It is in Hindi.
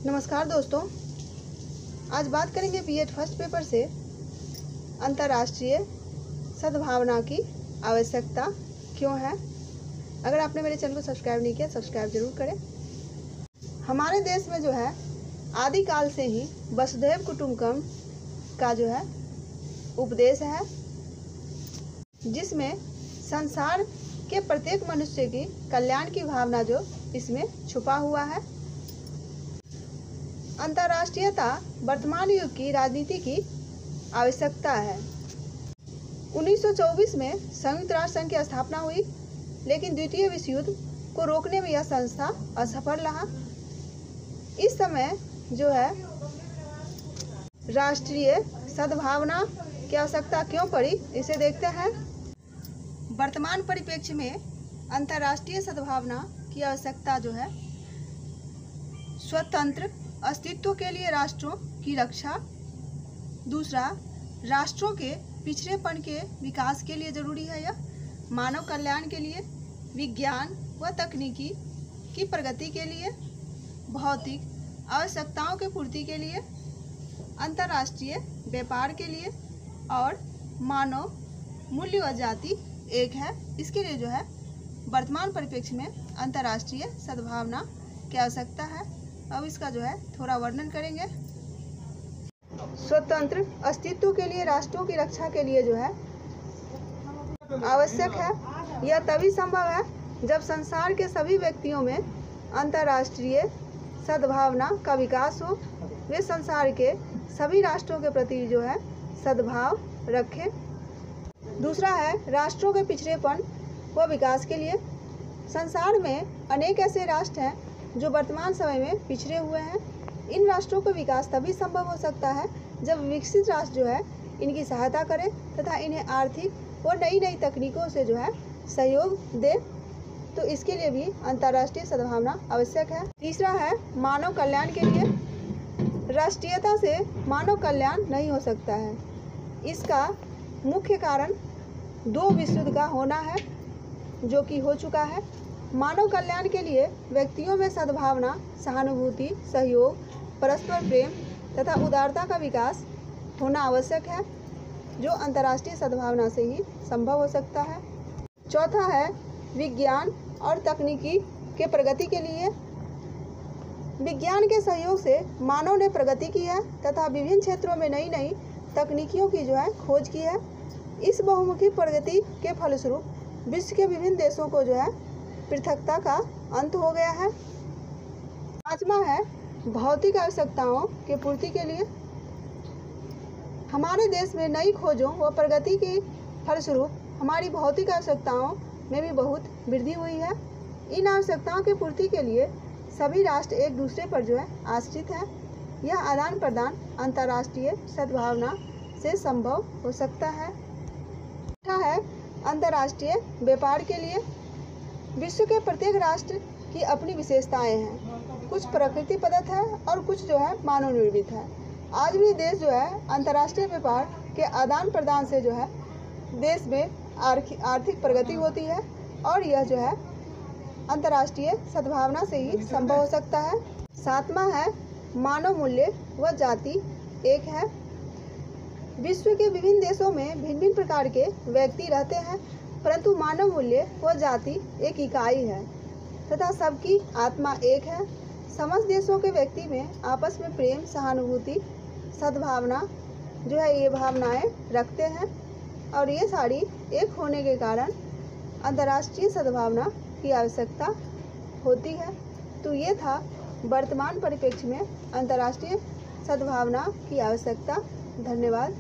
नमस्कार दोस्तों, आज बात करेंगे बीएड फर्स्ट पेपर से अंतर्राष्ट्रीय सद्भावना की आवश्यकता क्यों है। अगर आपने मेरे चैनल को सब्सक्राइब नहीं किया, सब्सक्राइब जरूर करें। हमारे देश में जो है आदिकाल से ही वसुधैव कुटुंबकम का जो है उपदेश है, जिसमें संसार के प्रत्येक मनुष्य की कल्याण की भावना जो इसमें छुपा हुआ है। अंतर्राष्ट्रीयता वर्तमान युग की राजनीति की आवश्यकता है। 1924 में संयुक्त राष्ट्र संघ की स्थापना हुई, लेकिन द्वितीय विश्व युद्ध को रोकने में यह संस्था असफल रहा। इस समय जो है राष्ट्रीय सद्भावना की आवश्यकता क्यों पड़ी, इसे देखते हैं। वर्तमान परिप्रेक्ष्य में अंतर्राष्ट्रीय सद्भावना की आवश्यकता जो है स्वतंत्र अस्तित्व के लिए राष्ट्रों की रक्षा, दूसरा राष्ट्रों के पिछड़ेपन के विकास के लिए जरूरी है, यह मानव कल्याण के लिए, विज्ञान व तकनीकी की प्रगति के लिए, भौतिक आवश्यकताओं के पूर्ति के लिए, अंतर्राष्ट्रीय व्यापार के लिए और मानव मूल्य व जाति एक है। इसके लिए जो है वर्तमान परिप्रेक्ष्य में अंतर्राष्ट्रीय सद्भावना की आवश्यकता है। अब इसका जो है थोड़ा वर्णन करेंगे। स्वतंत्र अस्तित्व के लिए राष्ट्रों की रक्षा के लिए जो है आवश्यक है। यह तभी संभव है जब संसार के सभी व्यक्तियों में अंतर्राष्ट्रीय सद्भावना का विकास हो, वे संसार के सभी राष्ट्रों के प्रति जो है सद्भाव रखें। दूसरा है राष्ट्रों के पिछड़ेपन व विकास के लिए। संसार में अनेक ऐसे राष्ट्र हैं जो वर्तमान समय में पिछड़े हुए हैं। इन राष्ट्रों का विकास तभी संभव हो सकता है जब विकसित राष्ट्र जो है इनकी सहायता करे तथा इन्हें आर्थिक और नई नई तकनीकों से जो है सहयोग दे। तो इसके लिए भी अंतर्राष्ट्रीय सद्भावना आवश्यक है। तीसरा है मानव कल्याण के लिए। राष्ट्रीयता से मानव कल्याण नहीं हो सकता है। इसका मुख्य कारण 2 विश्व युद्ध का होना है, जो कि हो चुका है। मानव कल्याण के लिए व्यक्तियों में सद्भावना, सहानुभूति, सहयोग, परस्पर प्रेम तथा उदारता का विकास होना आवश्यक है, जो अंतर्राष्ट्रीय सद्भावना से ही संभव हो सकता है। चौथा है विज्ञान और तकनीकी के प्रगति के लिए। विज्ञान के सहयोग से मानव ने प्रगति की है तथा विभिन्न क्षेत्रों में नई नई तकनीकियों की जो है खोज की है। इस बहुमुखी प्रगति के फलस्वरूप विश्व के विभिन्न देशों को जो है पृथकता का अंत हो गया है। पांचवा है भौतिक आवश्यकताओं की पूर्ति के लिए। हमारे देश में नई खोजों व प्रगति के फलस्वरूप हमारी भौतिक आवश्यकताओं में भी बहुत वृद्धि हुई है। इन आवश्यकताओं की पूर्ति के लिए सभी राष्ट्र एक दूसरे पर जो है आश्रित है। यह आदान प्रदान अंतर्राष्ट्रीय सद्भावना से संभव हो सकता है। छठा है अंतर्राष्ट्रीय व्यापार के लिए। विश्व के प्रत्येक राष्ट्र की अपनी विशेषताएं हैं। कुछ प्रकृति प्रदत्त है और कुछ जो है मानव निर्मित है। आज भी देश जो है अंतर्राष्ट्रीय व्यापार के आदान प्रदान से जो है देश में आर्थिक प्रगति होती है, और यह जो है अंतर्राष्ट्रीय सद्भावना से ही संभव हो सकता है। सातवां है मानव मूल्य व जाति एक है। विश्व के विभिन्न देशों में भिन्न भिन्न प्रकार के व्यक्ति रहते हैं, परंतु मानव मूल्य व जाति एक इकाई है तथा सबकी आत्मा एक है। समस्त देशों के व्यक्ति में आपस में प्रेम, सहानुभूति, सद्भावना जो है ये भावनाएं रखते हैं, और ये सारी एक होने के कारण अंतर्राष्ट्रीय सद्भावना की आवश्यकता होती है। तो ये था वर्तमान परिप्रेक्ष्य में अंतर्राष्ट्रीय सद्भावना की आवश्यकता। धन्यवाद।